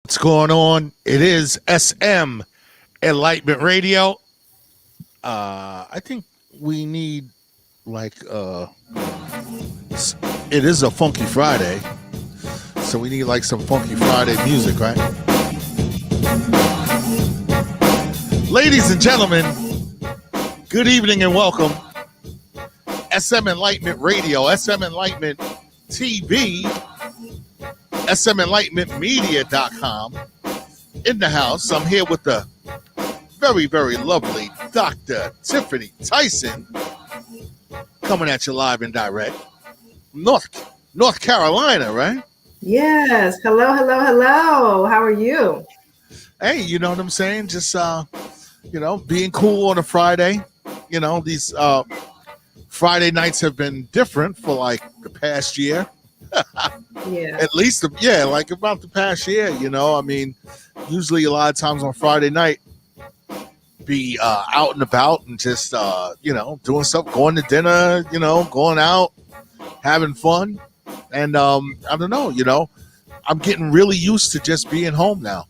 What's going on? It is SM Enlightenment Radio. I think we need like it is a Funky Friday, so we need like some Funky Friday music, right? Ladies and gentlemen, good evening and welcome. SM Enlightenment Radio, SM Enlightenment TV, SMEnlightenmentmedia.com. In the house, I'm here with the very, very lovely Dr. Tiffany Tyson, coming at you live and direct. North Carolina, right? Yes. Hello, hello, hello. How are you? Hey, you know what I'm saying? Just being cool on a Friday. You know, these Friday nights have been different for like the past year. Yeah. At least, like about the past year, you know. I mean, usually a lot of times on Friday night, be out and about and just, doing stuff, going to dinner, going out, having fun. And I don't know, I'm getting really used to just being home now.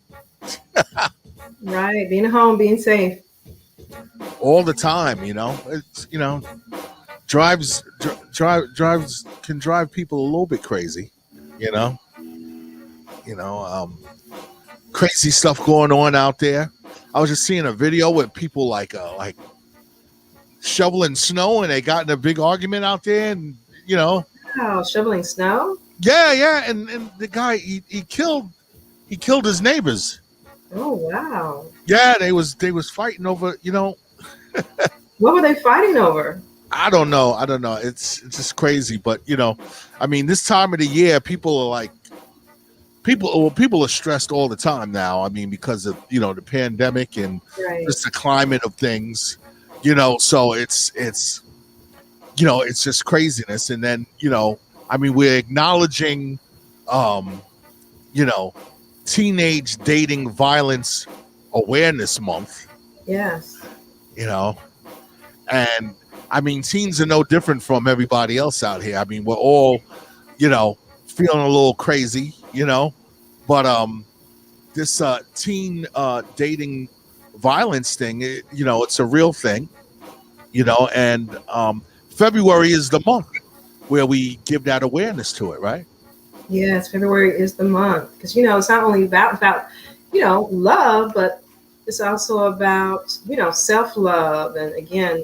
Right. Being at home, being safe. All the time, it's, drives can drive people a little bit crazy, crazy stuff going on out there. I was just seeing a video with people like shoveling snow, and they got in a big argument out there, and Wow, shoveling snow? yeah, and the guy he killed his neighbors. Oh wow. Yeah, they was fighting over, What were they fighting over? I don't know. It's just crazy, but I mean, this time of the year, people are like, people are stressed all the time now. I mean, because of the pandemic and just the climate of things, so it's just craziness. And then I mean, we're acknowledging Teenage Dating Violence Awareness Month. Yes. And I mean, teens are no different from everybody else out here. I mean, we're all feeling a little crazy, but this teen dating violence thing, it's a real thing, and February is the month where we give that awareness to it, right? Yes, February is the month because it's not only about love, but it's also about self-love, and again,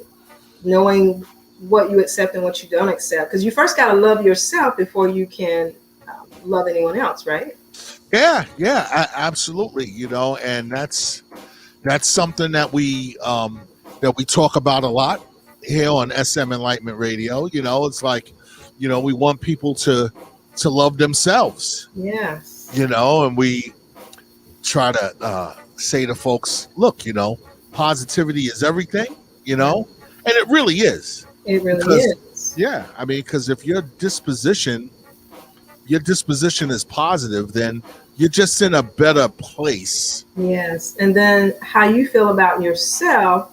knowing what you accept and what you don't accept, because you first got to love yourself before you can love anyone else, right? Yeah, absolutely. And that's something that we talk about a lot here on SM Enlightenment Radio. It's like, we want people to love themselves. Yes. And we try to say to folks, look, positivity is everything, and it really is. It really is. Yeah, I mean, because if your disposition is positive, then you're just in a better place. Yes. And then how you feel about yourself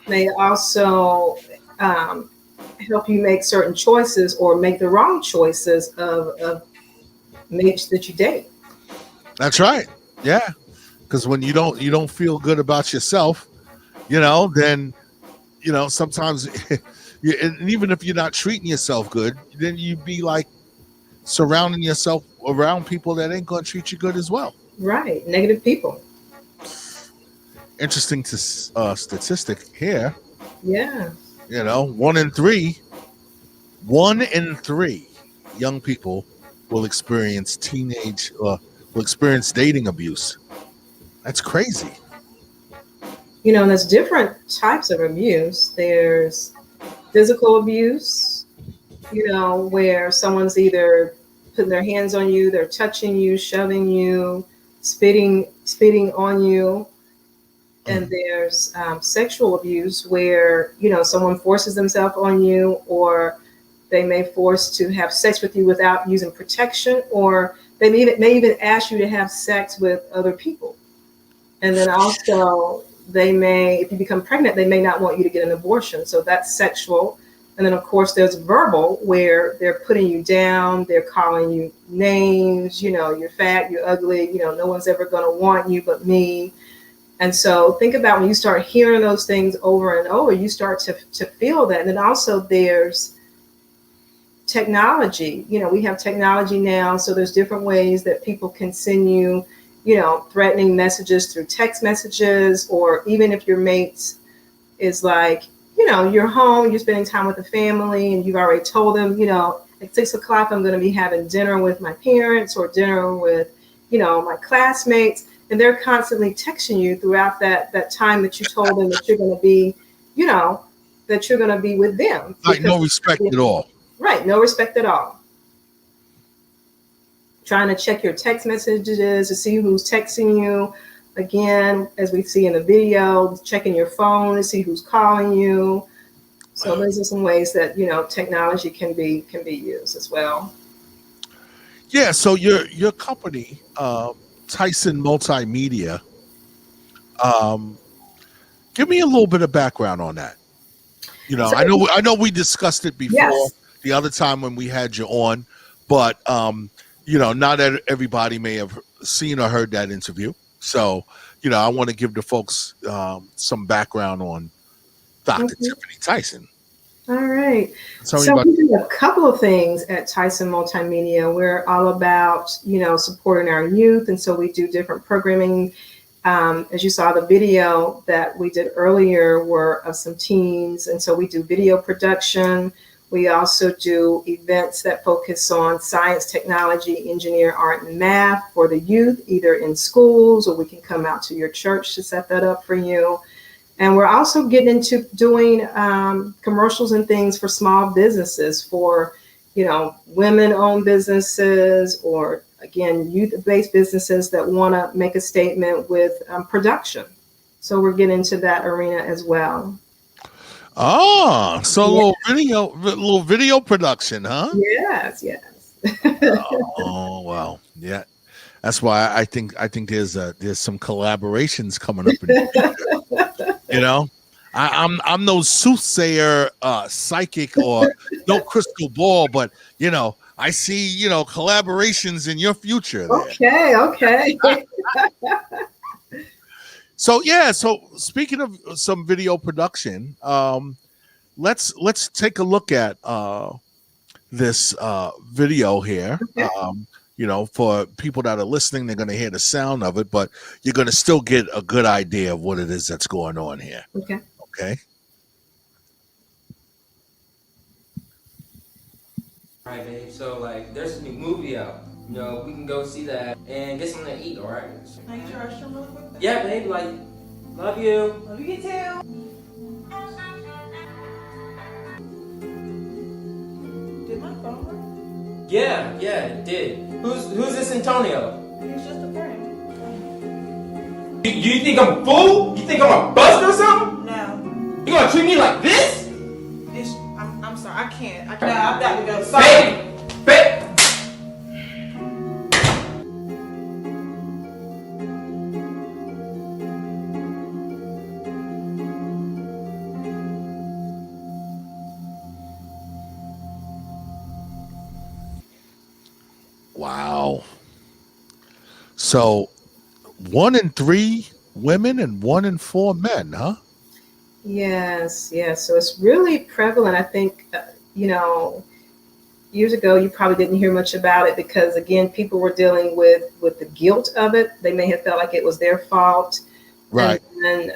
may also help you make certain choices or make the wrong choices of mates that you date. That's right. Yeah. Because when you don't feel good about yourself, then, sometimes, and even if you're not treating yourself good, then you'd be like surrounding yourself around people that ain't going to treat you good as well. Right. Negative people. Interesting statistic here. Yeah. 1 in 3 young people will experience dating abuse. That's crazy. There's different types of abuse. There's physical abuse, where someone's either putting their hands on you, they're touching you, shoving you, spitting on you. And there's sexual abuse where, someone forces themselves on you, or they may force to have sex with you without using protection, or they may even ask you to have sex with other people. And then also they may, if you become pregnant, they may not want you to get an abortion. So that's sexual. And then, of course, there's verbal, where they're putting you down, they're calling you names, you're fat, you're ugly, no one's ever going to want you but me. And so think about when you start hearing those things over and over, you start to feel that. And then also there's technology. We have technology now, so there's different ways that people can send you, threatening messages through text messages, or even if your mates is like, you're home, you're spending time with the family, and you've already told them, at 6 o'clock, I'm going to be having dinner with my parents or dinner with, my classmates. And they're constantly texting you throughout that time that you told them that you're going to be, that you're going to be with them. Like no respect at all. Right. No respect at all. Trying to check your text messages to see who's texting you. Again, as we see in the video, checking your phone to see who's calling you. So those are some ways that, technology can be used as well. Yeah. So your company, Tyson Multimedia, give me a little bit of background on that. I know we discussed it before. Yes. The other time when we had you on, but not everybody may have seen or heard that interview. So, I want to give the folks some background on Dr. Tiffany Tyson. All right. So we do a couple of things at Tyson Multimedia. We're all about, supporting our youth. And so we do different programming. As you saw, the video that we did earlier were of some teens. And so we do video production. We also do events that focus on science, technology, engineer, art, and math for the youth, either in schools, or we can come out to your church to set that up for you. And we're also getting into doing commercials and things for small businesses, for, women-owned businesses, or, again, youth-based businesses that want to make a statement with production. So we're getting into that arena as well. Oh, so a little video production, huh? Yes. Oh, well, yeah. That's why I think there's some collaborations coming up in the future. I'm no soothsayer, psychic, or no crystal ball, but I see collaborations in your future there. Okay. So speaking of some video production, let's take a look at this video here. Okay. For people that are listening, they're going to hear the sound of it, but you're going to still get a good idea of what it is that's going on here. Okay. All right, babe. So, there's a new movie out. We can go see that and get something to eat, all right? Can I use your restroom really quick? Yeah, babe. Love you. Love you too. Did my phone work? Yeah, it did. Who's this Antonio? He's just a friend. You think I'm a fool? You think I'm a bust or something? No. You gonna treat me like this? I'm sorry. I can't. I've got to go. Sorry. Babe. Wow. So 1 in 3 women and 1 in 4 men, huh? Yes. So it's really prevalent. I think, years ago, you probably didn't hear much about it because, again, people were dealing with the guilt of it. They may have felt like it was their fault. Right. And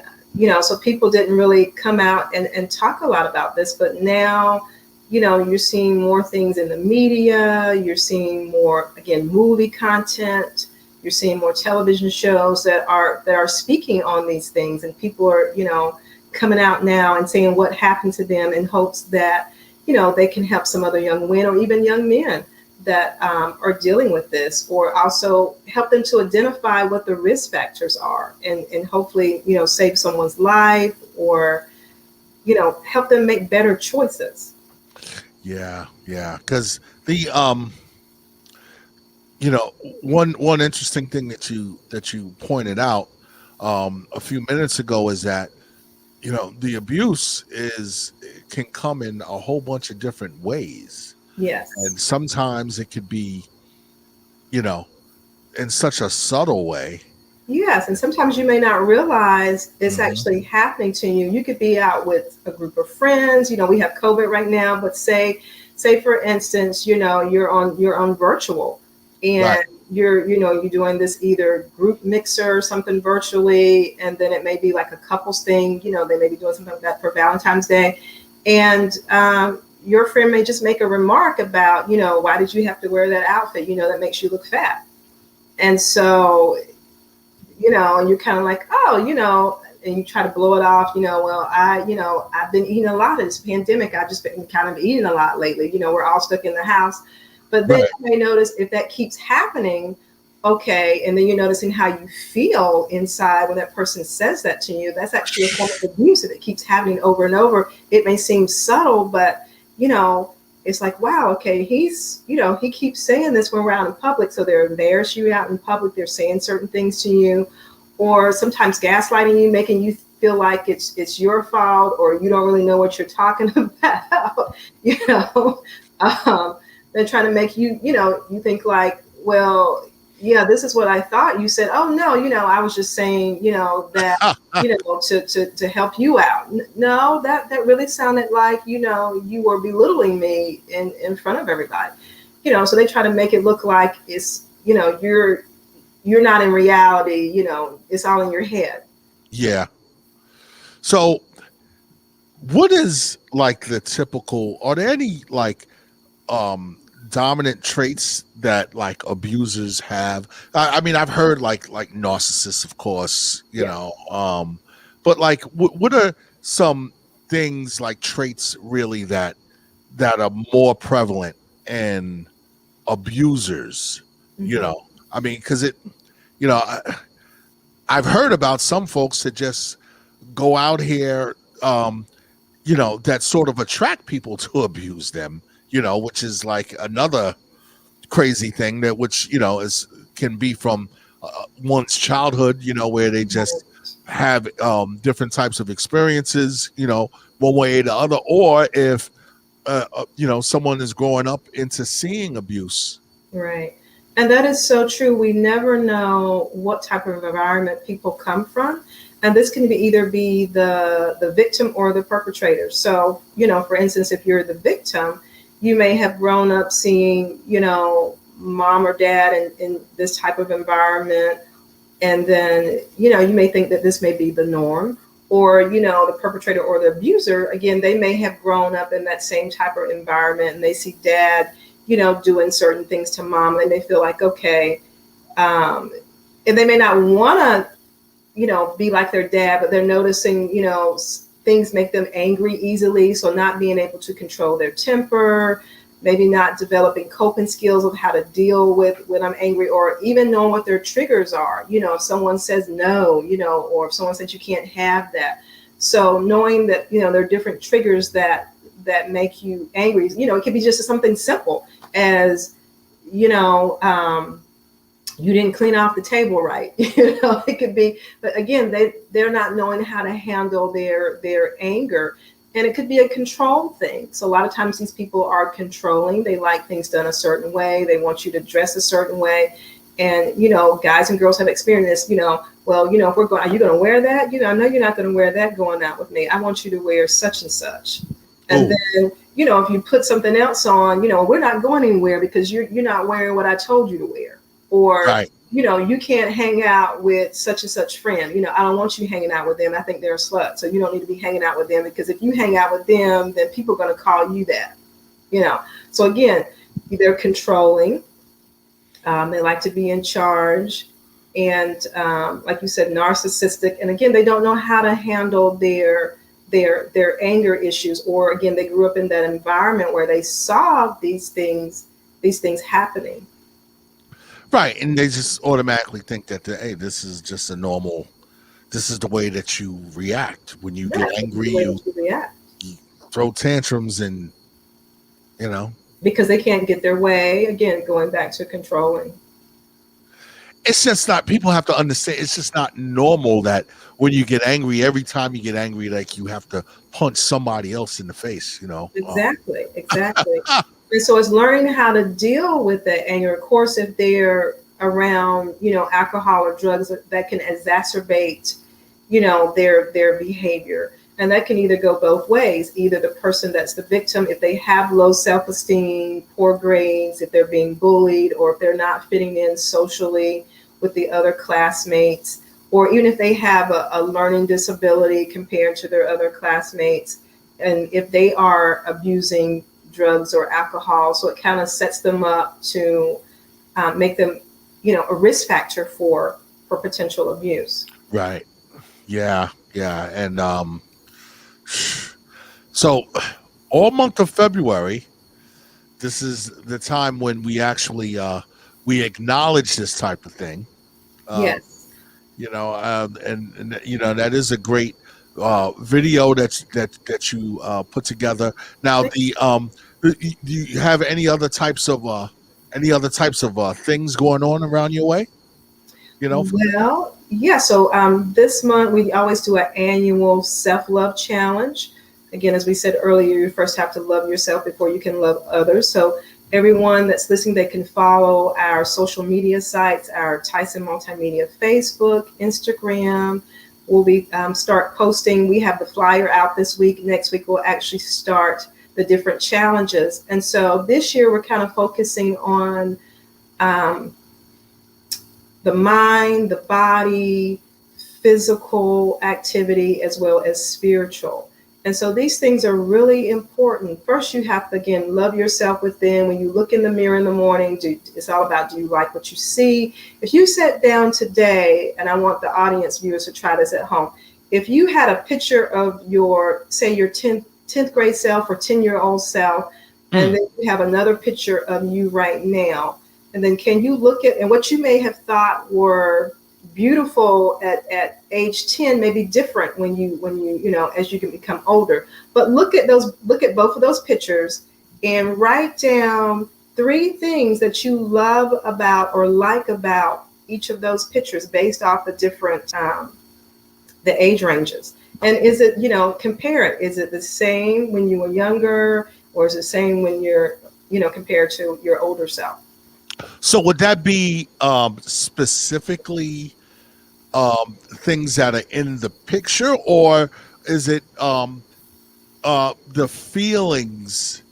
so people didn't really come out and talk a lot about this. But now, you're seeing more things in the media. You're seeing more, again, movie content. You're seeing more television shows that are speaking on these things. And people are, coming out now and saying what happened to them in hopes that, they can help some other young women or even young men that are dealing with this, or also help them to identify what the risk factors are and hopefully, save someone's life or, help them make better choices. Yeah. Because the one interesting thing that you pointed out a few minutes ago is that the abuse can come in a whole bunch of different ways. Yes. And sometimes it could be, you know, in such a subtle way. Yes, and sometimes you may not realize it's Hmm. actually happening to you. You could be out with a group of friends. We have COVID right now, but say for instance, you're on virtual, and Right. you're doing this either group mixer or something virtually, and then it may be like a couples thing. They may be doing something like that for Valentine's Day, and your friend may just make a remark about, why did you have to wear that outfit? That makes you look fat. And so, and you're kind of like, oh, and you try to blow it off, well, I've been eating a lot of this pandemic. I've just been kind of eating a lot lately. We're all stuck in the house. But then Right. you may notice if that keeps happening, okay, and then you're noticing how you feel inside when that person says that to you, that's actually a form of abuse. If it keeps happening over and over, it may seem subtle, but, it's like, wow, okay, he keeps saying this when we're out in public. So they're embarrassing you out in public. They're saying certain things to you, or sometimes gaslighting you, making you feel like it's your fault, or you don't really know what you're talking about. you know they're trying to make you think like, well, yeah, this is what I thought you said. Oh no, I was just saying, that, to help you out. No, that really sounded like, you were belittling me in front of everybody. So they try to make it look like it's, you're not in reality. It's all in your head. Yeah. So, what is like the typical? Are there any like um dominant traits that like abusers have? I mean, I've heard like narcissists, of course, Yeah. but like what are some things like traits really that are more prevalent in abusers? You Hmm. know, I mean, because you know, I've heard about some folks that just go out here, that sort of attract people to abuse them, which is like another crazy thing that which, is can be from one's childhood, where they just have different types of experiences, one way or the other, or if, someone is growing up into seeing abuse. Right. And that is so true. We never know what type of environment people come from. And this can be the victim or the perpetrator. So, for instance, if you're the victim, you may have grown up seeing, mom or dad in this type of environment. And then, you may think that this may be the norm. Or, the perpetrator or the abuser, again, they may have grown up in that same type of environment, and they see dad, doing certain things to mom. They may feel like, okay, and they may not want to, be like their dad, but they're noticing, things make them angry easily. So not being able to control their temper, maybe not developing coping skills of how to deal with when I'm angry, or even knowing what their triggers are. If someone says no, or if someone says you can't have that. So knowing that, there are different triggers that make you angry. It could be just something simple as, you know, um, you didn't clean off the table right. It could be, but again, they're not knowing how to handle their anger. And it could be a control thing. So a lot of times these people are controlling. They like things done a certain way. They want you to dress a certain way. And, guys and girls have experienced this, well, if we're going, are you going to wear that? I know you're not going to wear that going out with me. I want you to wear such and such. And Oh, then, if you put something else on, we're not going anywhere because you're not wearing what I told you to wear. Or, right. you can't hang out with such and such friend. I don't want you hanging out with them. I think they're a slut. So you don't need to be hanging out with them, because if you hang out with them, then people are going to call you that. So again, they're controlling. They like to be in charge. And like you said, narcissistic. And again, they don't know how to handle their anger issues. Or again, they grew up in that environment where they saw these things happening. Right. And they just automatically think that, hey, this is just a normal, this is the way that you react. When you get That's angry, the way that you react. you throw tantrums and, you know, Because they can't get their way. Again, going back to controlling. It's just not. People have to understand. It's just not normal that when you get angry, every time you get angry, like you have to punch somebody else in the face. Exactly, exactly. And so it's learning how to deal with that anger. Of course, if they're around, alcohol or drugs that can exacerbate, their behavior. And that can either go both ways. Either the person that's the victim, if they have low self-esteem, poor grades, if they're being bullied, or if they're not fitting in socially with the other classmates, or even if they have a learning disability compared to their other classmates, and if they are abusing drugs or alcohol. So it kind of sets them up to make them, a risk factor for potential abuse. Right. Yeah. Yeah. And so all month of February, this is the time when we actually we acknowledge this type of thing. Um, Yes. and that is a great video that you put together. Now, do you have any other types of things going on around your way? Well, yeah. So this month we always do an annual self-love challenge. Again, as we said earlier, you first have to love yourself before you can love others. So everyone that's listening, they can follow our social media sites, our Tyson Multimedia Facebook, Instagram. We'll be start posting. We have the flyer out this week. Next week we'll actually start the different challenges. And so this year we're kind of focusing on um, the mind, the body, physical activity, as well as spiritual. And so these things are really important. First, you have to, again, love yourself within. When you look in the mirror in the morning, it's all about, do you like what you see? If you sat down today, and I want the audience viewers to try this at home, if you had a picture of say your 10th grade self or 10-year-old self, and then you have another picture of you right now, and then can you look at, and what you may have thought were beautiful at age 10 may be different when you as you can become older. But look at both of those pictures and write down 3 things that you love about or like about each of those pictures based off the different the age ranges. And is it, compare it. Is it the same when you were younger, or is it the same when you're, compared to your older self? So would that be specifically things that are in the picture, or is it the feelings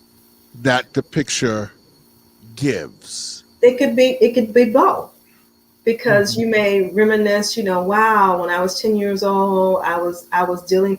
that the picture gives? It could be both, because Mhm. you may reminisce, wow, when I was 10 years old, I was dealing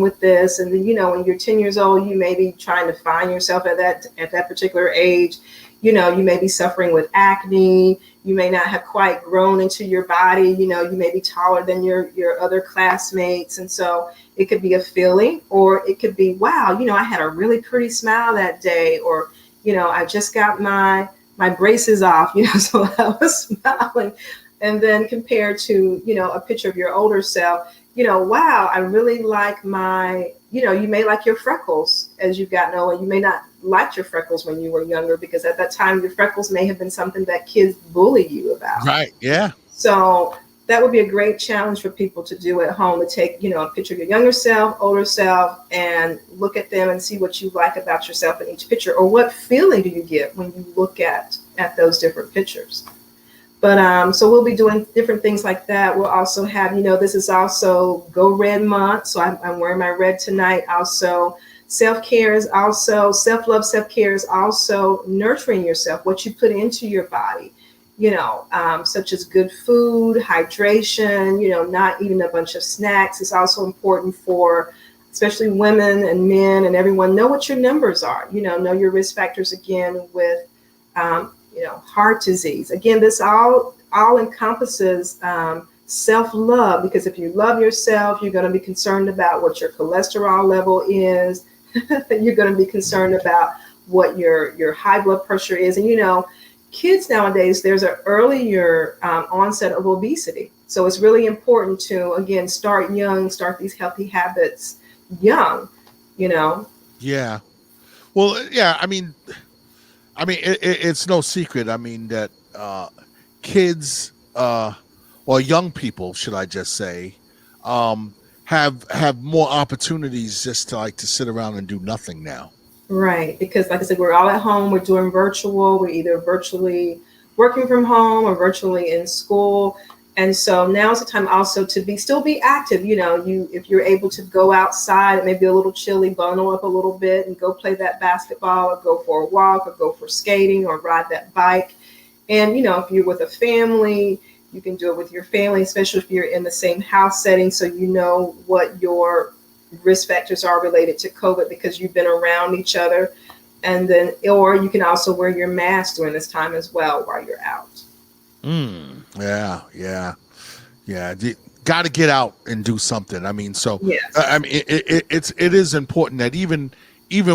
with this. And then, when you're 10 years old, you may be trying to find yourself at that particular age. You may be suffering with acne. You may not have quite grown into your body. You may be taller than your other classmates. And so it could be a feeling, or it could be, wow, I had a really pretty smile that day, or, I just got my braces off, so I was smiling. And then compared to, a picture of your older self, wow, I really like you may like your freckles as you've gotten older. You may not like your freckles when you were younger, because at that time your freckles may have been something that kids bully you about. Right. Yeah. So that would be a great challenge for people to do at home, to take, a picture of your younger self, older self, and look at them and see what you like about yourself in each picture, or what feeling do you get when you look at those different pictures. But so we'll be doing different things like that. We'll also have, this is also Go Red Month. So I'm wearing my red tonight. Also, self-care is also, self-love, self-care is also nurturing yourself, what you put into your body, such as good food, hydration, not eating a bunch of snacks. It's also important for especially women and men and everyone, know what your numbers are, know your risk factors, again, with heart disease. Again, this all encompasses self-love, because if you love yourself, you're going to be concerned about what your cholesterol level is. You're going to be concerned about what your high blood pressure is. And kids nowadays, there's an earlier onset of obesity. So it's really important to, again, start young, start these healthy habits young. Yeah. Well, yeah. I mean, it's no secret. I mean that kids or young people, should I just say, um, have more opportunities just to like to sit around and do nothing now. Right, because like I said, we're all at home. We're doing virtual. We're either virtually working from home or virtually in school. And so now's the time also to be still be active. You know, you if you're able to go outside, it may be a little chilly, bundle up a little bit and go play that basketball or go for a walk or go for skating or ride that bike. And you know, if you're with a family, you can do it with your family, especially if you're in the same house setting, so you know what your risk factors are related to COVID because you've been around each other. And then, or you can also wear your mask during this time as well while you're out. Yeah, yeah, yeah. Got to get out and do something. I mean, so Yes. I mean, it is important that even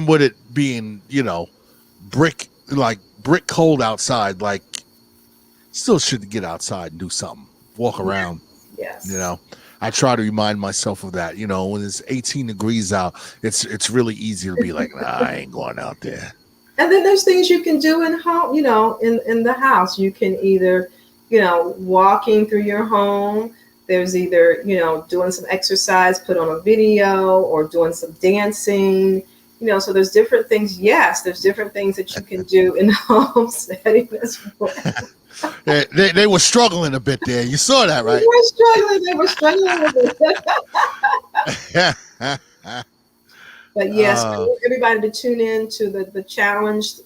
with it being brick cold outside, like still should get outside and do something, walk around. Yes. You know, I try to remind myself of that. You know, when it's 18 degrees out, it's really easy to be like, nah, I ain't going out there. And then there's things you can do in home, you know, in the house. You can either, you know, walking through your home. There's either, you know, doing some exercise, put on a video, or doing some dancing. You know, so there's different things. Yes, there's different things that you can do in home setting as well. They were struggling a bit there. You saw that, right? They were struggling with it. But yes, I want everybody to tune in to the challenge,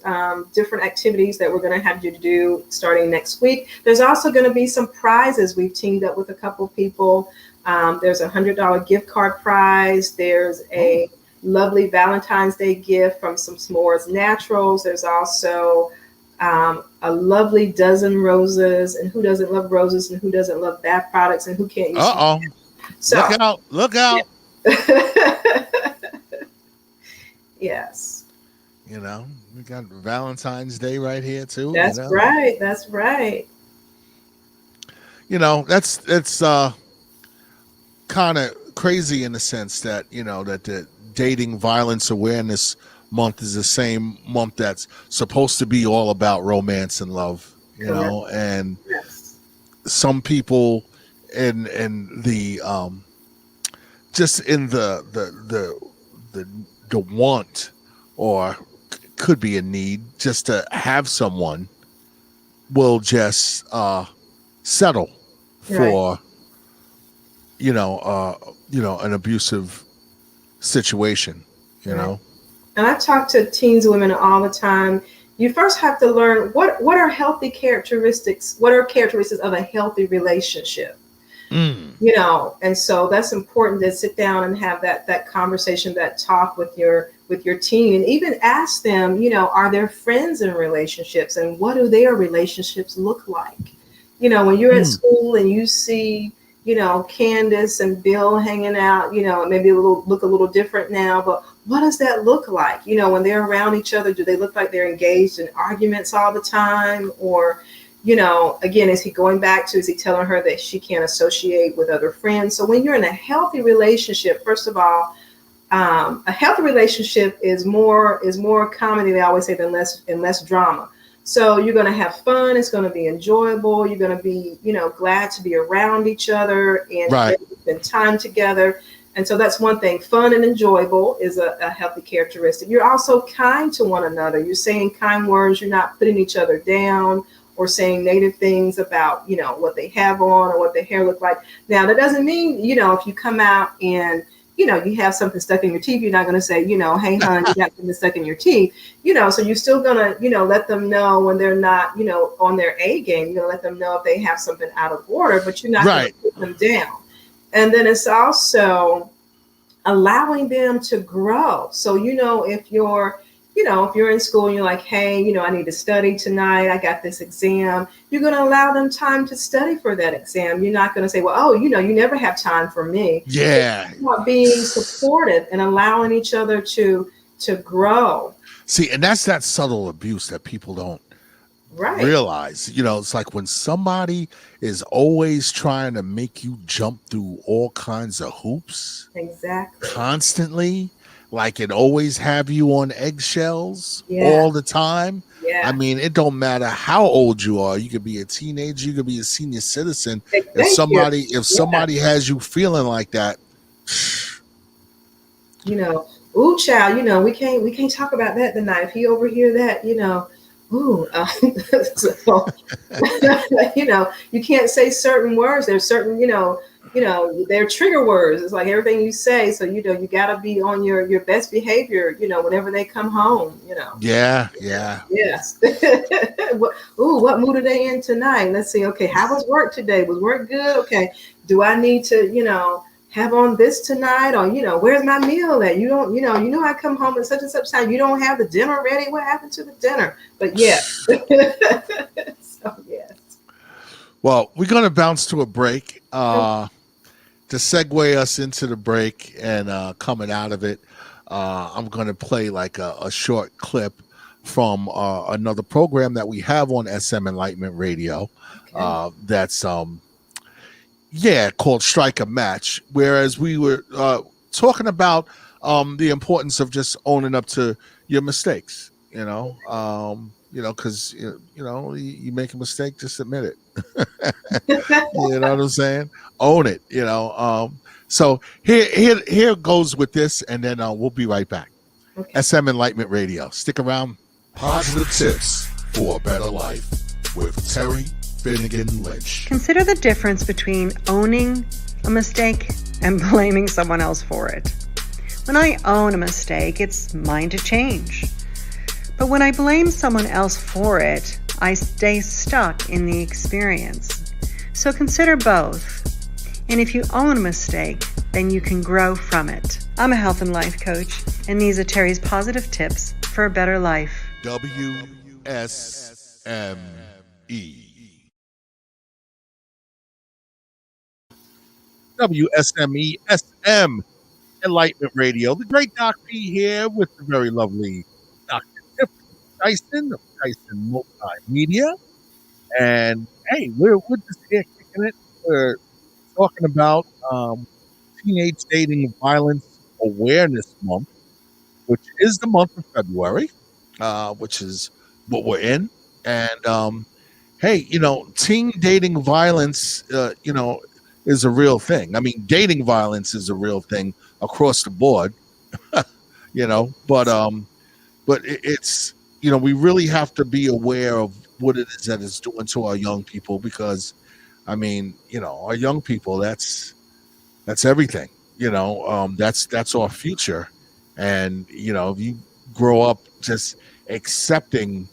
different activities that we're going to have you to do starting next week. There's also going to be some prizes. We've teamed up with a couple of people. There's $100 gift card prize. There's a lovely Valentine's Day gift from some S'mores Naturals. There's also a lovely dozen roses. And who doesn't love roses and who doesn't love bath products and who can't use them? So, look out. Yes. You know, we got Valentine's Day right here too. That's right. That's right. You know, that's kind of crazy in the sense that, you know, that the Dating Violence Awareness Month is the same month that's supposed to be all about romance and love, you Correct. know, and Yes. some people in the just in the want, or could be a need just to have someone, will just settle for an abusive situation, you know. And I talk to teens and women all the time. You first have to learn what are healthy characteristics, what are characteristics of a healthy relationship. You know, and so that's important to sit down and have that conversation, that talk with your teen, and even ask them, you know, are there friends in relationships and what do their relationships look like? You know, when you're at school and you see, you know, Candace and Bill hanging out, you know, it maybe look a little different now, but what does that look like? You know, when they're around each other, do they look like they're engaged in arguments all the time? Or, you know, again, is he telling her that she can't associate with other friends? So when you're in a healthy relationship, first of all, a healthy relationship is more comedy, they always say, than less drama. So you're going to have fun. It's going to be enjoyable. You're going to be, you know, glad to be around each other and spend time together. And so that's one thing. Fun and enjoyable is a healthy characteristic. You're also kind to one another. You're saying kind words. You're not putting each other down or saying negative things about, you know, what they have on or what their hair look like. Now, that doesn't mean, you know, if you come out and, you know, you have something stuck in your teeth, you're not going to say, you know, hey, hon, you got something stuck in your teeth, you know, so you're still going to, you know, let them know when they're not, you know, on their A game. You're going to let them know if they have something out of order, but you're not going to put them down. And then it's also allowing them to grow. So, you know, if you're in school and you're like, hey, you know, I need to study tonight, I got this exam, you're going to allow them time to study for that exam. You're not going to say, well, oh, you know, you never have time for me. Yeah. It's about being supportive and allowing each other to grow. See, and that's that subtle abuse that people don't realize. You know, it's like when somebody is always trying to make you jump through all kinds of hoops. Exactly. Constantly. Like it always have you on eggshells all the time. I Yeah. mean, it don't matter how old you are. You could be a teenager, you could be a senior citizen. If Thank you. Yeah. somebody has you feeling like that, Ooh, child, we can't talk about that tonight. If he overhear that, ooh, so, you can't say certain words. There's certain, they're trigger words. It's like everything you say. So, you got to be on your best behavior, whenever they come home. yeah. Yes. What mood are they in tonight? Let's see. Okay, how was work today? Was work good? Okay. Do I need to, have on this tonight? Or, where's my meal at? I come home at such and such time. You don't have the dinner ready. What happened to the dinner? But yeah. So yes. Well, we're gonna bounce to a break. To segue us into the break and coming out of it, I'm gonna play like a short clip from another program that we have on SM Enlightenment Radio. Okay. That's called Strike a Match. Whereas we were talking about the importance of just owning up to your mistakes. Because you make a mistake, just admit it. You know what I'm saying? Own it. So here goes with this, and then we'll be right back. Okay. SM Enlightenment Radio. Stick around. Positive tips for a better life with Terry Finnegan Lynch. Consider the difference between owning a mistake and blaming someone else for it. When I own a mistake, it's mine to change. But when I blame someone else for it, I stay stuck in the experience. So consider both. And if you own a mistake, then you can grow from it. I'm a health and life coach, and these are Terry's positive tips for a better life. WSME. WSME SM Enlightenment Radio. The great Doc P here with the very lovely Dr. Tiffany Tyson of Tyson Multimedia. And hey, we're just here kicking it. We're talking about Teenage Dating Violence Awareness Month, which is the month of February, which is what we're in. And hey, teen dating violence, is a real thing. I mean, dating violence is a real thing across the board, but it's we really have to be aware of what it is that it's doing to our young people, because I mean, our young people, that's everything. That's our future. And if you grow up just accepting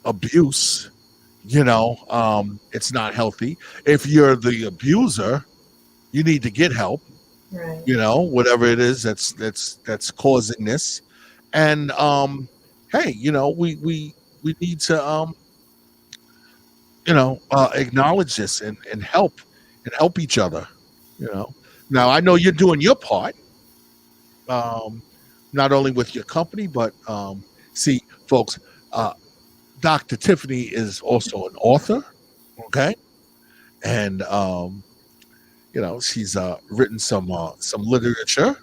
abuse, it's not healthy. If you're the abuser, you need to get help. Right. Whatever it is that's causing this. And hey, we need to acknowledge this and help each other. Now I know you're doing your part, not only with your company, but see, folks, Dr. Tiffany is also an author. Okay. And she's written some literature,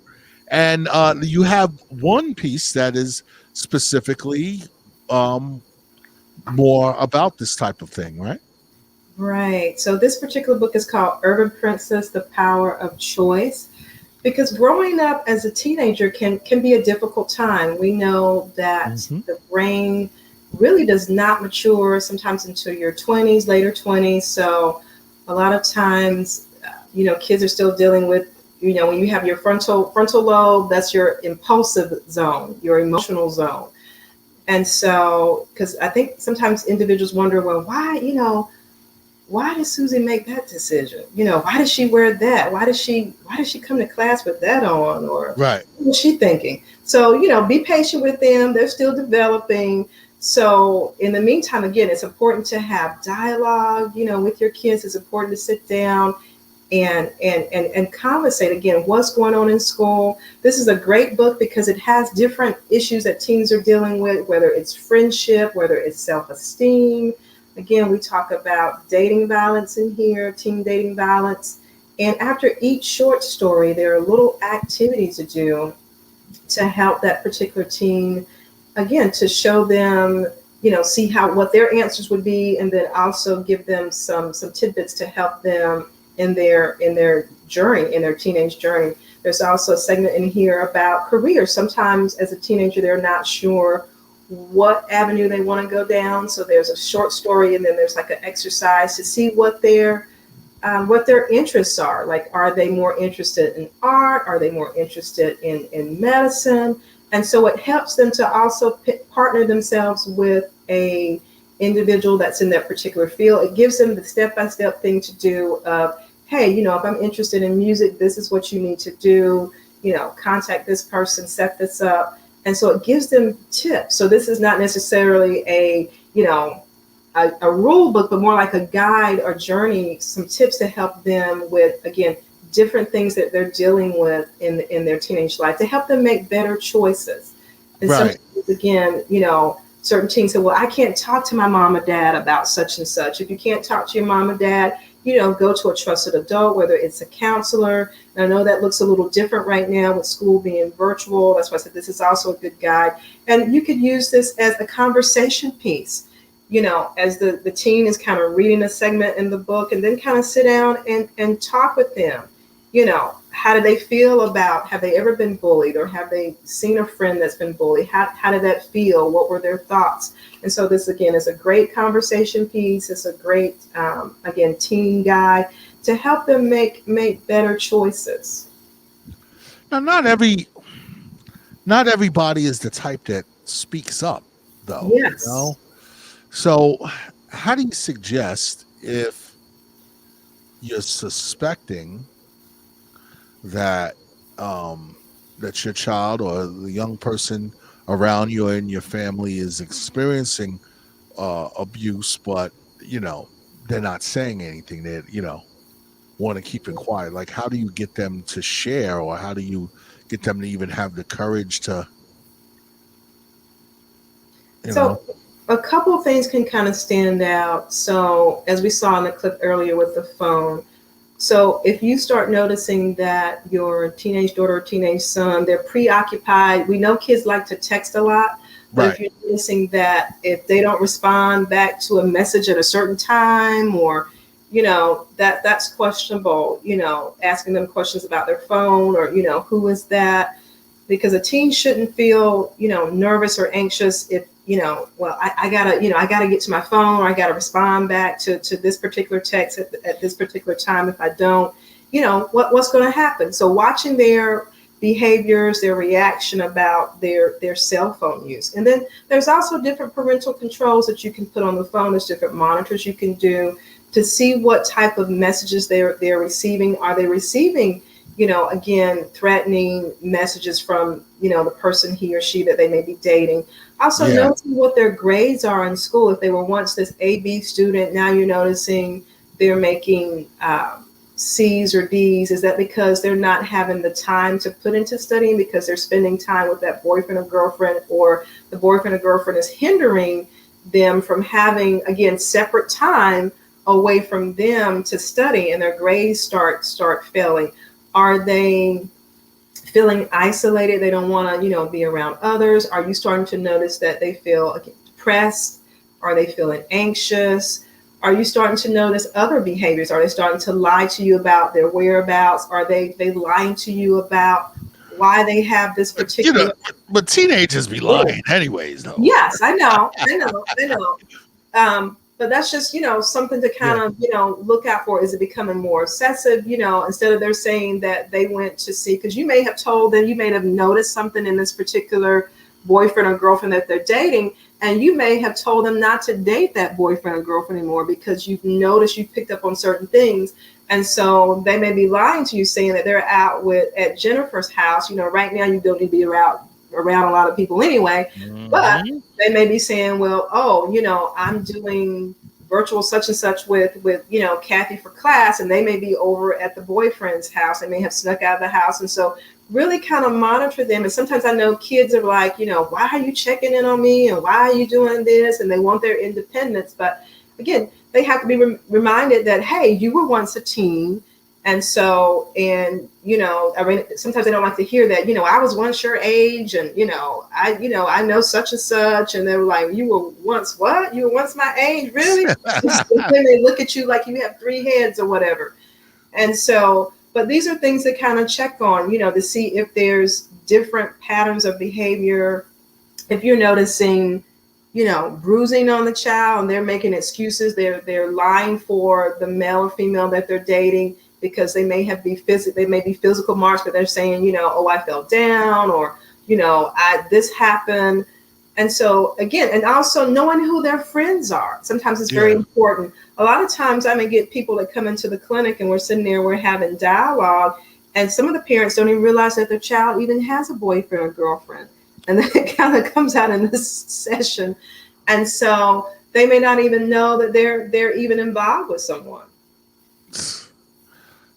and you have one piece that is specifically more about this type of thing, right? Right. So this particular book is called Urban Princess: The Power of Choice. Because growing up as a teenager can be a difficult time. We know that the brain really does not mature sometimes until your 20s, later 20s. So a lot of times, kids are still dealing with, when you have your frontal lobe, that's your impulsive zone, your emotional zone. And so, because I think sometimes individuals wonder, well, why did Susie make that decision? Why did she wear that? Why did she come to class with that on? Or right. What was she thinking? So, be patient with them. They're still developing. So in the meantime, again, it's important to have dialogue, with your kids. It's important to sit down and conversate again, what's going on in school. This is a great book because it has different issues that teens are dealing with, whether it's friendship, whether it's self-esteem. Again, we talk about dating violence in here, teen dating violence. And after each short story, there are little activities to do to help that particular teen, again, to show them, see what their answers would be, and then also give them some tidbits to help them in their journey, in their teenage journey. There's also a segment in here about careers. Sometimes as a teenager, they're not sure what avenue they want to go down. So there's a short story, and then there's like an exercise to see what their interests are. Like, are they more interested in art? Are they more interested in medicine? And so it helps them to also partner themselves with a individual that's in that particular field. It gives them the step-by-step thing to do of, hey, if I'm interested in music, this is what you need to do, contact this person, set this up. And so it gives them tips. So this is not necessarily a rule book, but more like a guide or journey, some tips to help them with, again, different things that they're dealing with in their teenage life to help them make better choices. And right. sometimes, again, certain teens say, well, I can't talk to my mom or dad about such and such. If you can't talk to your mom or dad, go to a trusted adult, whether it's a counselor. And I know that looks a little different right now with school being virtual. That's why I said this is also a good guide. And you could use this as a conversation piece, as the teen is kind of reading a segment in the book, and then kind of sit down and talk with them. How do they feel about, have they ever been bullied, or have they seen a friend that's been bullied? How did that feel? What were their thoughts? And so this, again, is a great conversation piece. It's a great, again, teen guide to help them make better choices. Now, not everybody is the type that speaks up, though. Yes. So how do you suggest, if you're suspecting that that your child or the young person around you and your family is experiencing abuse, but they're not saying anything, they want to keep it quiet? Like, how do you get them to share, or how do you get them to even have the courage to a couple of things can kind of stand out. So as we saw in the clip earlier with the phone, so if you start noticing that your teenage daughter or teenage son, they're preoccupied, we know kids like to text a lot, but right. If you're noticing that if they don't respond back to a message at a certain time, or, that's questionable, asking them questions about their phone, or, who is that? Because a teen shouldn't feel, nervous or anxious if, well, I gotta get to my phone, or I gotta respond back to this particular text at this particular time. If I don't, what's going to happen? So watching their behaviors, their reaction about their cell phone use. And then there's also different parental controls that you can put on the phone. There's different monitors you can do to see what type of messages they're receiving. Are they receiving, again, threatening messages from, the person he or she that they may be dating? Also, noticing what their grades are in school. If they were once this A/B student, now you're noticing they're making C's or D's. Is that because they're not having the time to put into studying, because they're spending time with that boyfriend or girlfriend, or the boyfriend or girlfriend is hindering them from having, again, separate time away from them to study, and their grades start failing? Are they feeling isolated? They don't want to, be around others. Are you starting to notice that they feel depressed? Are they feeling anxious? Are you starting to notice other behaviors? Are they starting to lie to you about their whereabouts? Are they lying to you about why they have this particular? But teenagers be lying anyways, though. Yes, I know. But that's just, something to kind of, look out for. Is it becoming more obsessive? Instead of they're saying that they went to see, because you may have told them, you may have noticed something in this particular boyfriend or girlfriend that they're dating, and you may have told them not to date that boyfriend or girlfriend anymore because you've noticed, you've picked up on certain things. And so they may be lying to you, saying that they're out at Jennifer's house. Right now you don't need to be around a lot of people anyway, but they may be saying, well, I'm doing virtual such and such with Kathy for class, and they may be over at the boyfriend's house. They may have snuck out of the house. And so really kind of monitor them. And sometimes I know kids are like, why are you checking in on me, and why are you doing this? And they want their independence. But again, they have to be reminded that, hey, you were once a teen, And so, and I mean, sometimes they don't like to hear that. I was once your age, and I know such and such, and they were like, "You were once what? You were once my age, really?" And then they look at you like you have three heads or whatever. And so, but these are things that kind of check on, to see if there's different patterns of behavior. If you're noticing, bruising on the child, and they're making excuses, they're lying for the male or female that they're dating, because they may be physical marks, but they're saying, oh, I fell down, or this happened. And so again, and also knowing who their friends are. Sometimes it's very important. A lot of times I may get people that come into the clinic, and we're sitting there, we're having dialogue, and some of the parents don't even realize that their child even has a boyfriend or girlfriend. And then it kind of comes out in this session. And so they may not even know that they're even involved with someone.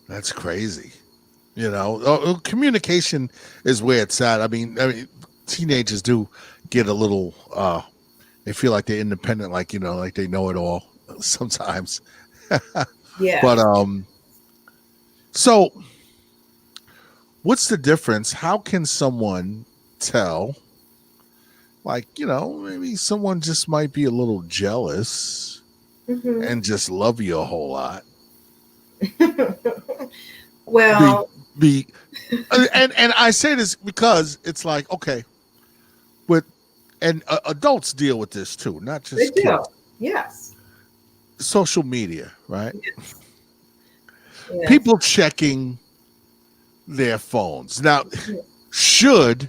That's crazy. Communication is where it's at. I mean, teenagers do get a little, they feel like they're independent, like they know it all sometimes. Yeah. But so what's the difference? How can someone tell, like, maybe someone just might be a little jealous and just love you a whole lot? Well, and I say this because it's like, okay, adults deal with this too, not just they do. kids. Yes. Social media, right? Yes. Yes. People checking their phones. Now, should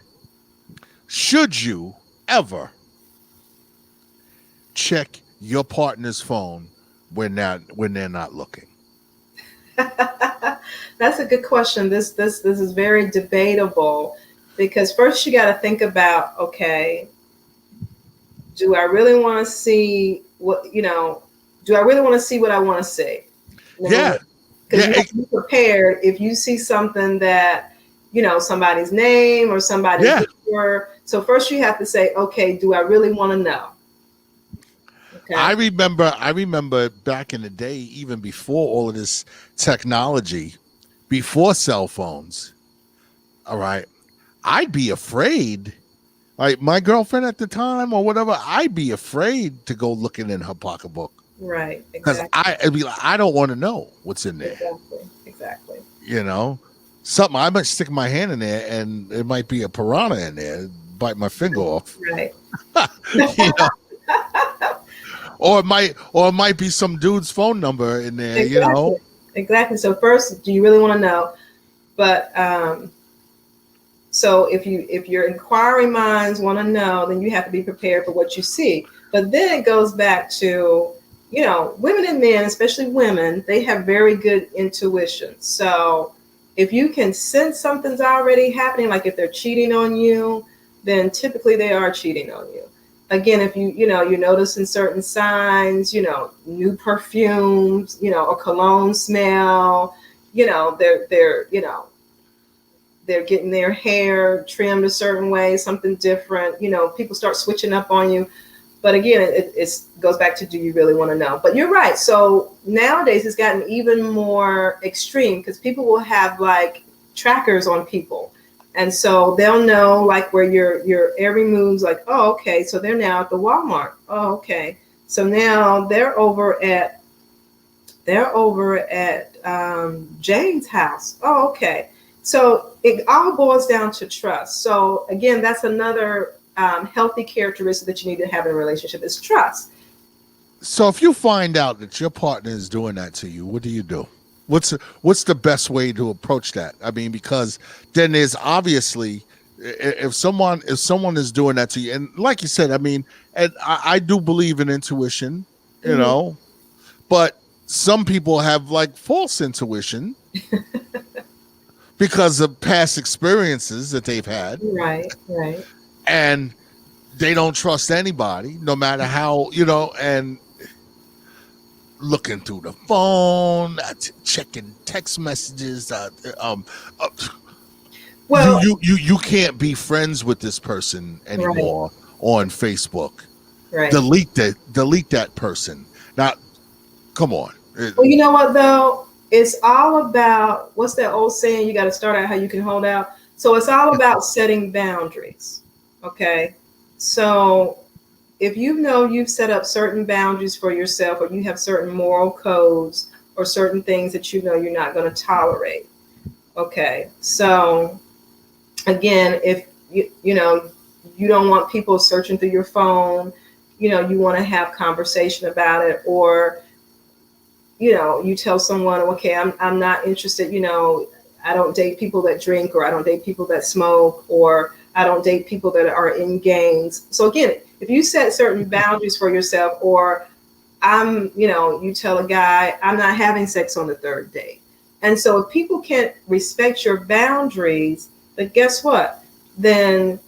you ever check your partner's phone when they're not looking? That's a good question. This is very debatable, because first you got to think about, okay, do I really want to see what I want to see? Yeah. Because you have to be prepared if you see something that, somebody's name or somebody's picture. So first you have to say, okay, do I really want to know? Okay. I remember back in the day, even before all of this technology, before cell phones, all right, I'd be afraid. Like my girlfriend at the time or whatever, I'd be afraid to go looking in her pocketbook. Right. Because Exactly. I don't want to know what's in there. Exactly. Something I might stick my hand in there and it might be a piranha in there, bite my finger off. Right. Or it might be some dude's phone number in there, Exactly. Exactly. So first, do you really want to know? But so if your inquiring minds want to know, then you have to be prepared for what you see. But then it goes back to, women and men, especially women, they have very good intuition. So if you can sense something's already happening, like if they're cheating on you, then typically they are cheating on you. Again, if you're noticing certain signs, new perfumes, a cologne smell, they're getting their hair trimmed a certain way, something different, people start switching up on you. But again, it goes back to, do you really want to know? But you're right. So nowadays it's gotten even more extreme, because people will have like trackers on people. And so they'll know like where your every move's, like, oh, okay. So they're now at the Walmart. Oh, okay. So now they're over at Jane's house. Oh, okay. So it all boils down to trust. So again, that's another healthy characteristic that you need to have in a relationship, is trust. So if you find out that your partner is doing that to you, what do you do? What's the best way to approach that? I mean, because then there's obviously, if someone is doing that to you, and like you said, I mean, and I do believe in intuition, but some people have like false intuition because of past experiences that they've had. Right. And they don't trust anybody, no matter how, and looking through the phone, checking text messages. Well, you can't be friends with this person anymore on Facebook. Right. Delete that person. Now, come on. Well, you know what though? it's all about, what's that old saying? You got to start out how you can hold out. So it's all about setting boundaries. Okay. So if you know you've set up certain boundaries for yourself, or you have certain moral codes or certain things that you know you're not going to tolerate. Okay. So again, if you know you don't want people searching through your phone, you know, you want to have conversation about it, or you know, you tell someone, okay, I'm not interested, you know, I don't date people that drink, or I don't date people that smoke, or I don't date people that are in gangs. So again, if you set certain boundaries for yourself, or you know, you tell a guy, I'm not having sex on the third date. And so if people can't respect your boundaries, then guess what? Then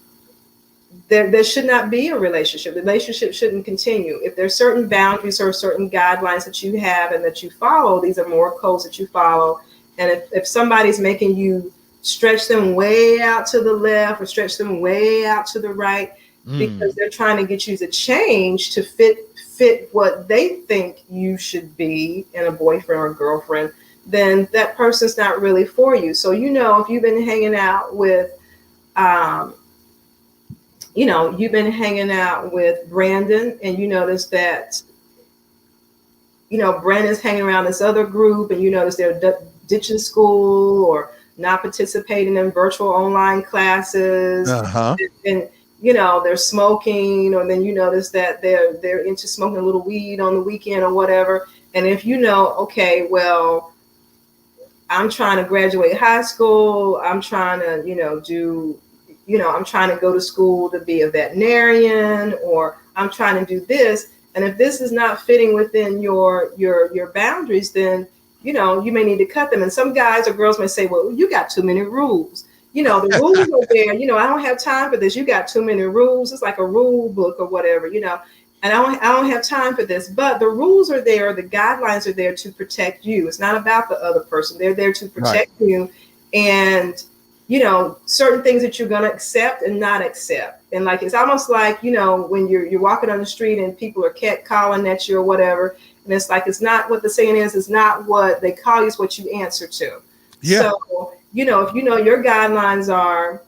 there should not be a relationship. The relationship shouldn't continue. If there's certain boundaries or certain guidelines that you have and that you follow, these are moral codes that you follow. And if somebody's making you stretch them way out to the left or stretch them way out to the right, because they're trying to get you to change to fit what they think you should be in a boyfriend or girlfriend, then that person's not really for you. So, you know, if you've been hanging out with, you know, you've been hanging out with Brandon, and you notice that, you know, Brandon's hanging around this other group, and you notice they're ditching school or not participating in virtual online classes. And you know, they're smoking, or then you notice that they're into smoking a little weed on the weekend or whatever. And if you know, okay, well, I'm trying to graduate high school, I'm trying to, you know, I'm trying to go to school to be a veterinarian, or I'm trying to do this. And if this is not fitting within your boundaries, then, you know, you may need to cut them. And some guys or girls may say, well, you got too many rules. You know, the rules are there. You know, I don't have time for this. You got too many rules. It's like a rule book or whatever, you know, and I don't have time for this. But the rules are there. The guidelines are there to protect you. It's not about the other person. They're there to protect you. And, you know, certain things that you're going to accept and not accept. And like, it's almost like, you know, when you're walking on the street and people are catcalling at you or whatever. And it's like, it's not what the saying is, it's not what they call you, it's what you answer to. Yeah. So, you know, if you know your guidelines are,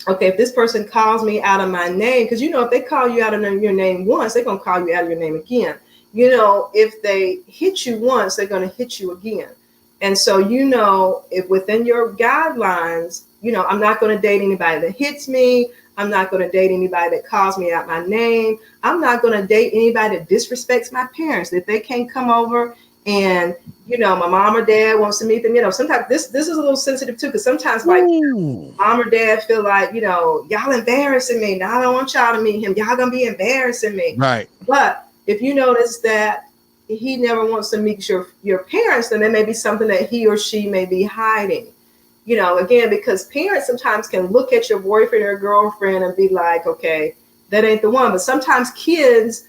okay, if this person calls me out of my name, because, you know, if they call you out of your name once, they're going to call you out of your name again. You know, if they hit you once, they're going to hit you again. And so, you know, if within your guidelines, you know, I'm not going to date anybody that hits me. I'm not going to date anybody that calls me out my name. I'm not going to date anybody that disrespects my parents. If they can't come over and, you know, my mom or dad wants to meet them, you know, sometimes this is a little sensitive too, because sometimes like mom or dad feel like, you know, y'all embarrassing me. Now I don't want y'all to meet him. Y'all gonna be embarrassing me. Right. But if you notice that he never wants to meet your parents, then there may be something that he or she may be hiding. You know, again, because parents sometimes can look at your boyfriend or girlfriend and be like, okay, that ain't the one. But sometimes kids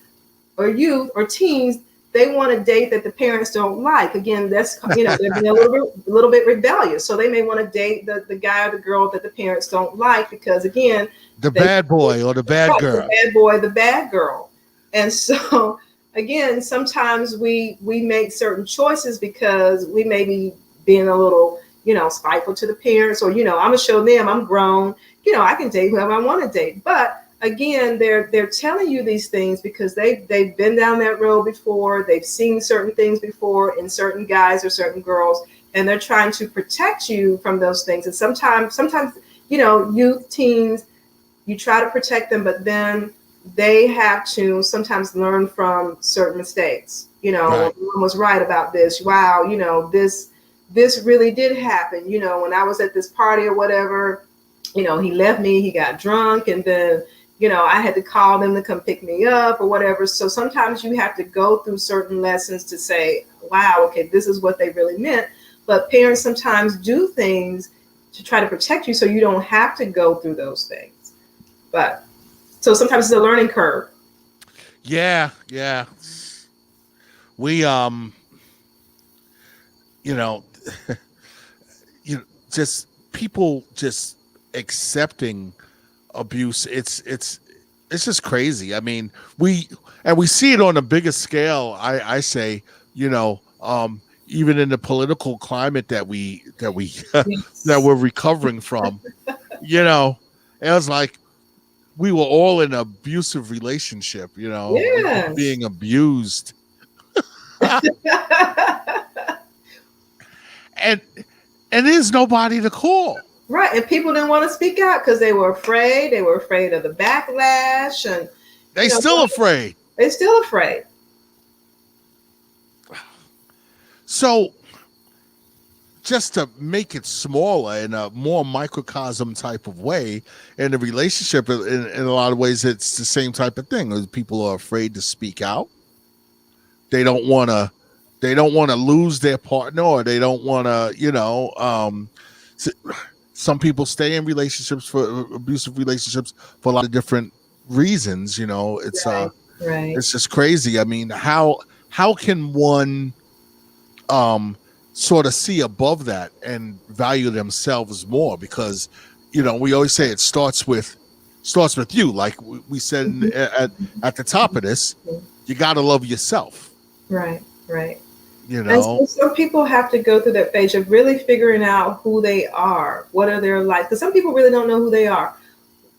or youth or teens, they want a date that the parents don't like. Again, that's, you know, they're being a little bit rebellious. So they may want to date the guy or the girl that the parents don't like, because again, the bad boy or the bad girl. The bad boy, the bad girl. And so again, sometimes we make certain choices because we may be being a little, you know, spiteful to the parents, or, you know, I'm gonna show them I'm grown, you know, I can date whoever I want to date. But again, they're telling you these things because they've been down that road before. They've seen certain things before in certain guys or certain girls, and they're trying to protect you from those things. And sometimes, you know, youth, teens, you try to protect them, but then they have to sometimes learn from certain mistakes. You know, right. Mom was right about this. Wow, you know, this really did happen. You know, when I was at this party or whatever, you know, he left me, he got drunk, and then, you know, I had to call them to come pick me up or whatever. So sometimes you have to go through certain lessons to say, wow, okay, this is what they really meant. But parents sometimes do things to try to protect you so you don't have to go through those things. But so sometimes it's a learning curve. Yeah. We, you know, just people just accepting abuse. It's just crazy. I mean, we see it on a bigger scale. I say, you know, even in the political climate that we Yes. that we're recovering from, you know, it was like we were all in an abusive relationship, you know, Yes. being abused. and there's nobody to call. Right. And people didn't want to speak out because they were afraid. They were afraid of the backlash. And, They still afraid. they're still afraid. So just to make it smaller in a more microcosm type of way, in a relationship, in a lot of ways, it's the same type of thing. People are afraid to speak out. They don't want to. They don't want to lose their partner, or they don't want to. Some people stay in relationships, for abusive relationships, for a lot of different reasons. It's Right. it's just crazy. I mean, how can one sort of see above that and value themselves more? Because we always say it starts with you, like we said at the top of this. You got to love yourself. Right. And so some people have to go through that phase of really figuring out who they are. What are their likes? Because some people really don't know who they are.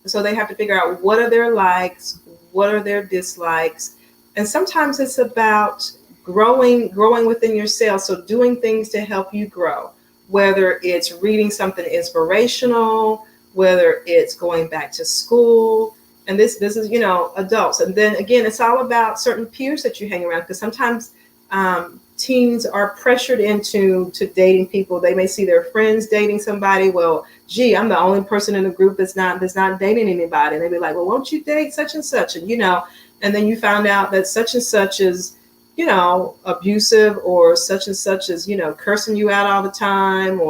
So they have to figure out what are their likes, what are their dislikes. And sometimes it's about growing within yourself. So doing things to help you grow, whether it's reading something inspirational, whether it's going back to school. And this is, adults. And then again, it's all about certain peers that you hang around, because sometimes teens are pressured into dating people. They may see their friends dating somebody. Well, gee, I'm the only person in the group that's not dating anybody. And they'd be like, well, won't you date such and such? And and then you found out that such and such is, abusive, or such and such is, cursing you out all the time.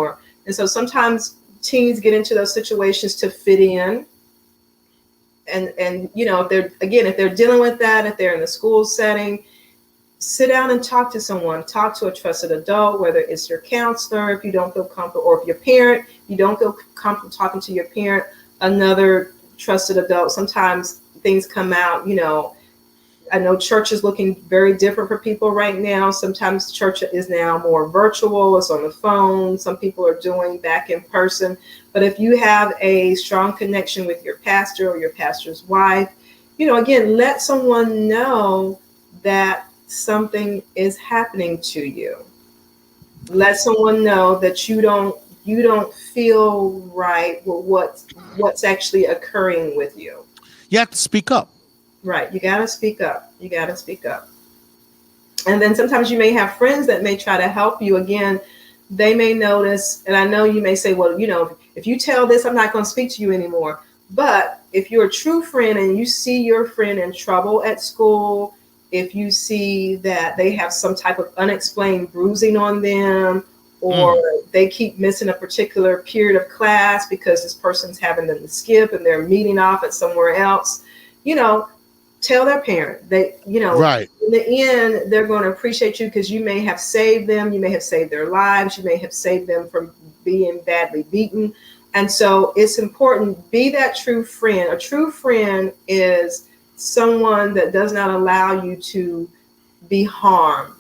And so sometimes teens get into those situations to fit in. And if they're dealing with that, if they're in the school setting, sit down and talk to someone. Talk to a trusted adult, whether it's your counselor, if you don't feel comfortable, or if your parent, you don't feel comfortable talking to your parent, another trusted adult. Sometimes things come out, I know church is looking very different for people right now. Sometimes church is now more virtual. It's on the phone. Some people are doing back in person. But if you have a strong connection with your pastor or your pastor's wife, again, let someone know that something is happening to you. Let someone know that you don't feel right with what's actually occurring with you. You have to speak up. Right. You got to speak up. And then sometimes you may have friends that may try to help you. Again, they may notice, and I know you may say, well, if you tell this, I'm not going to speak to you anymore. But if you're a true friend and you see your friend in trouble at school, if you see that they have some type of unexplained bruising on them, or they keep missing a particular period of class because this person's having them to skip and they're meeting off at somewhere else, tell their parent. They, right. In the end, they're going to appreciate you because you may have saved them. You may have saved their lives. You may have saved them from being badly beaten. And so it's important, be that true friend. A true friend is someone that does not allow you to be harmed.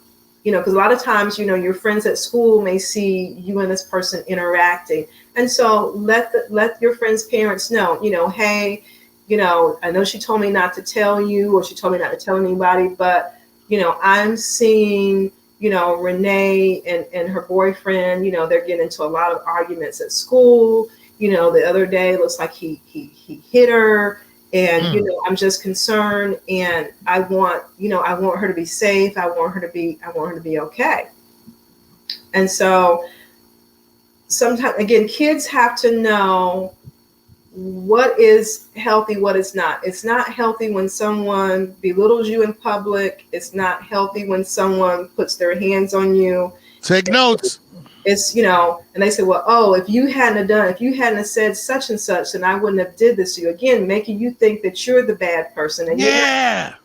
Because a lot of times, your friends at school may see you and this person interacting. And so let your friends' parents know, hey, I know she told me not to tell you, or she told me not to tell anybody, but, I'm seeing, Renee and her boyfriend, they're getting into a lot of arguments at school. The other day, it looks like he hit her, and, I'm just concerned, and I want her to be safe. I want her to be okay. And so sometimes, again, kids have to know what is healthy, what is not. It's not healthy when someone belittles you in public. It's not healthy when someone puts their hands on you. Take notes. It's, and they say, well, oh, if you hadn't said such and such, then I wouldn't have did this to you. Again, making you think that you're the bad person. And yeah.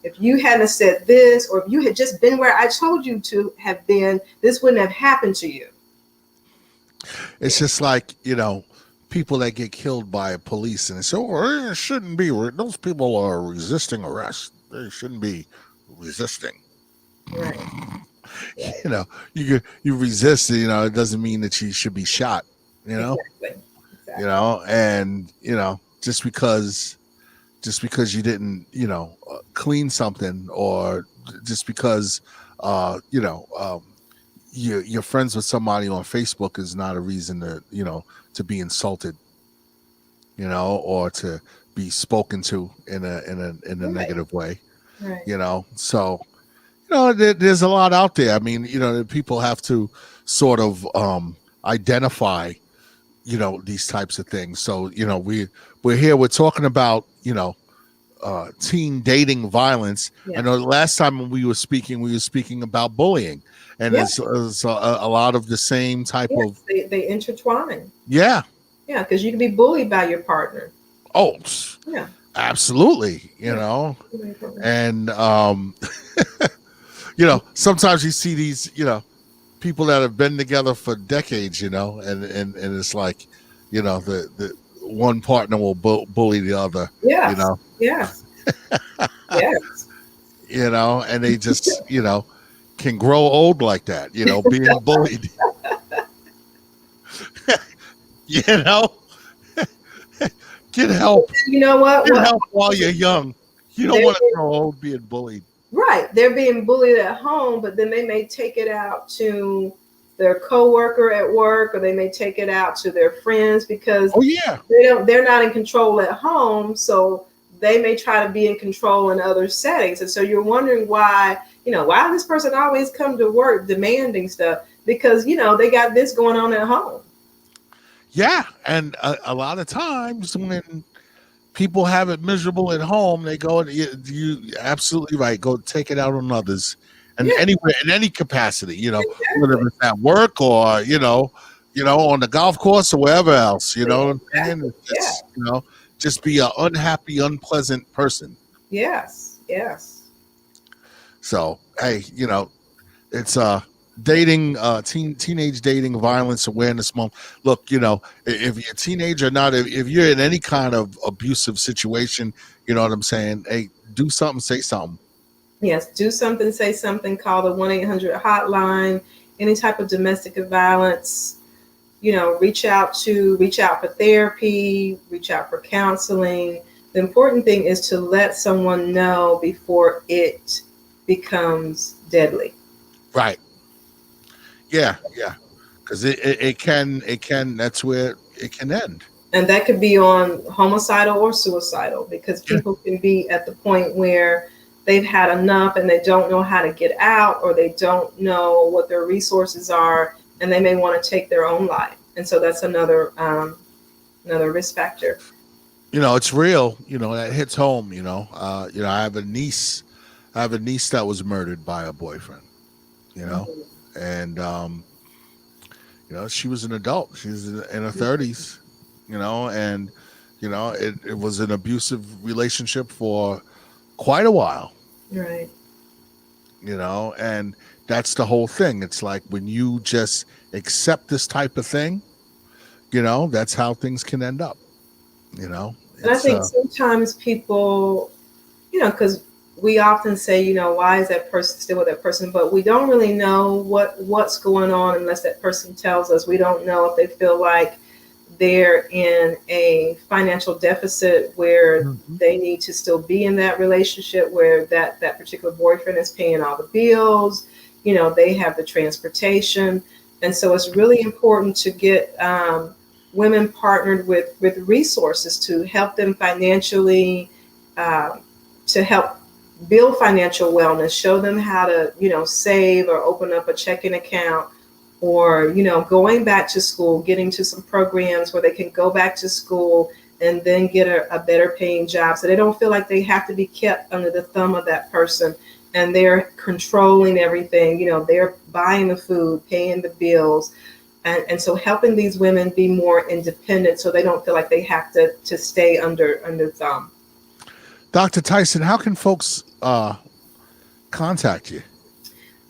If you hadn't said this, or if you had just been where I told you to have been, this wouldn't have happened to you. It's just like, people that get killed by police, and they say, oh, it shouldn't be. Those people are resisting arrest. They shouldn't be resisting. Right. Right. you know, you resist, it doesn't mean that you should be shot, you know, Exactly. Exactly. and just because you didn't, clean something, or just because, you're friends with somebody on Facebook is not a reason to be insulted, or to be spoken to in a Right. negative way, Right. So, there's a lot out there. I mean, that people have to sort of identify, these types of things. So, we're here. We're talking about, teen dating violence. I Yeah. know the last time when we were speaking about bullying, and Yeah. it's a lot of the same type of. Yes. They intertwine. Yeah. Yeah, because you can be bullied by your partner. Oh, Yeah. absolutely. Yeah. And sometimes you see these, people that have been together for decades, and it's like, the one partner will bully the other, Yes. Yes. Yes. and they just, can grow old like that, being bullied, you know, get help, You know what? get What help while you're young. You don't they're want to grow old being bullied. right. They're being bullied at home, but then they may take it out to their coworker at work, or they may take it out to their friends because Oh yeah. they're not in control at home. So they may try to be in control in other settings. And so you're wondering why this person always come to work demanding stuff, because they got this going on at home. Yeah, and a lot of times when people have it miserable at home, they go, and you absolutely right, go take it out on others, and Yeah, anywhere in any capacity, whether exactly. it's at work, or on the golf course, or wherever else, what I'm saying? Exactly. It's Yeah. just, just be an unhappy, unpleasant person. Yes. Yes. So hey, it's dating, teenage dating violence awareness month. Look, if you're a teenager, not if you're in any kind of abusive situation, you know what I'm saying, hey, do something, say something. Yes. Do something, say something, call the 1-800 hotline, any type of domestic violence, reach out for therapy, reach out for counseling. The important thing is to let someone know before it becomes deadly. Right. Yeah, because it can, that's where it can end. And that could be on homicidal or suicidal, because Yeah. people can be at the point where they've had enough and they don't know how to get out, or they don't know what their resources are, and they may want to take their own life. And so that's another risk factor. It's real, that hits home. I have a niece that was murdered by a boyfriend, you know Mhm. and she was an adult. She was in her 30s, and it was an abusive relationship for quite a while, Right. and that's the whole thing. It's like when you just accept this type of thing, that's how things can end up. And I It's think sometimes people, because we often say, why is that person still with that person? But we don't really know what's going on unless that person tells us. We don't know if they feel like they're in a financial deficit where Mhm. they need to still be in that relationship, where that particular boyfriend is paying all the bills, they have the transportation. And so it's really important to get women partnered with resources to help them financially, uh, to help build financial wellness, show them how to, save or open up a checking account, or, going back to school, getting to some programs where they can go back to school and then get a better paying job, so they don't feel like they have to be kept under the thumb of that person and they're controlling everything. They're buying the food, paying the bills. And so helping these women be more independent so they don't feel like they have to stay under thumb. Dr. Tyson, how can folks contact you?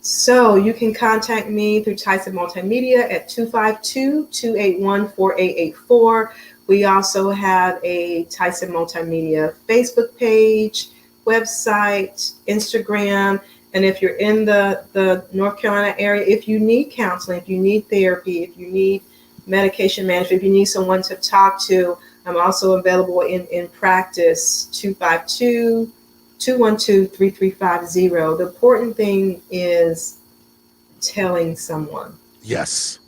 So you can contact me through Tyson Multimedia at 252-281-4884. We also have a Tyson Multimedia Facebook page, website, Instagram, And if you're in the North Carolina area, if you need counseling, if you need therapy, if you need medication management, if you need someone to talk to, I'm also available in practice, 252-212-3350. The important thing is telling someone. Yes,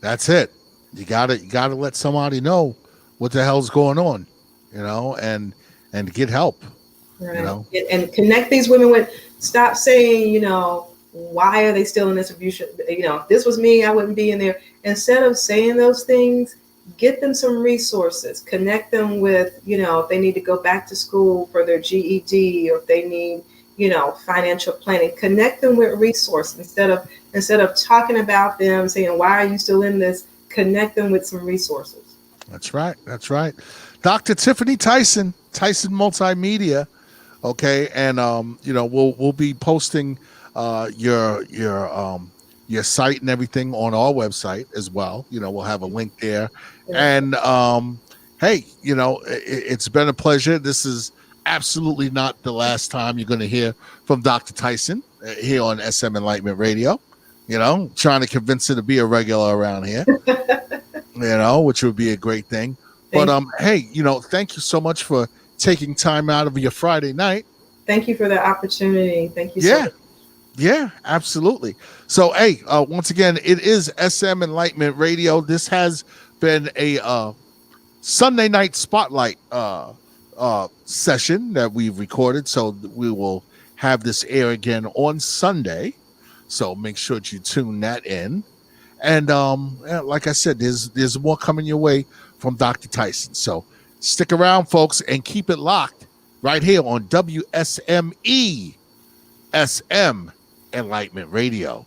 that's it. You gotta let somebody know what the hell's going on, and get help. Right. You know, And connect these women with, stop saying, why are they still in this abuse? If this was me, I wouldn't be in there. Instead of saying those things, get them some resources, connect them with, if they need to go back to school for their GED, or if they need, financial planning, connect them with resources instead of talking about them, saying, why are you still in this? Connect them with some resources. that's right. That's right. Dr. Tiffany Tyson Multimedia. Okay, and we'll be posting your site and everything on our website as well. We'll have a link there. And hey, it's been a pleasure. This is absolutely not the last time you're going to hear from Dr. Tyson here on SM Enlightenment Radio. Trying to convince her to be a regular around here. Which would be a great thing. But hey, thank you so much for taking time out of your Friday night. Thank you for the opportunity. Thank you so much. Yeah, absolutely. So, hey, once again, it is SM Enlightenment Radio. This has been a Sunday night spotlight session that we've recorded. So we will have this air again on Sunday. So make sure that you tune that in. And like I said, there's more coming your way from Dr. Tyson. So stick around, folks, and keep it locked right here on WSME SM Enlightenment Radio.